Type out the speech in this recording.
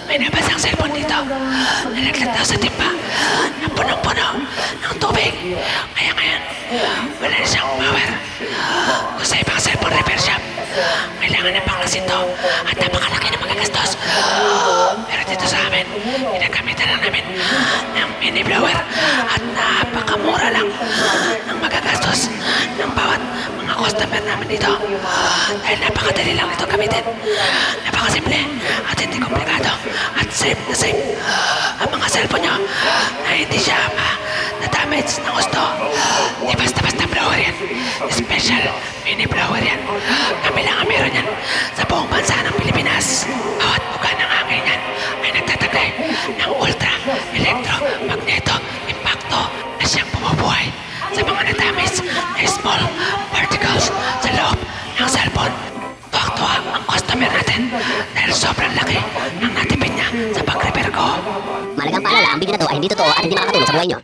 May nabasang cellphone dito. Nalaglag daw sa timba na punong-puno ng tubig. Kaya ngayon, wala na siyang power. Kung sa ibang cellphone repair shop, kailangan na baklasin to at napakalaki na magagastos. Pero dito sa amin, ginagamitan lang namin ng mini blower at napakamura lang ng magagastos ng bawat mga customer namin dito. Dahil napakadali lang ito gamitin. Napakasimple at hindi komplikado at safe na safe. Ang mga cellphone nyo na hindi siya na-damage ng gusto. Di basta-basta blower yan. Special mini blower yan. Kami lang ang meron yan sa buong bansa ng Pilipinas. Bawat buga ng hangin yan ay nagtataglay ng ultra, electro, magneto, impacto na siyang bumubuhay sa mga na-damage na small particles sa loob ng cellphone. Tuwang-tuwa ang customer natin dahil sobrang laki ng natipid niya sa pag-repair ko. Malagang paalala, ang video na to ay hindi totoo at hindi makakatulong sa buhay nyo.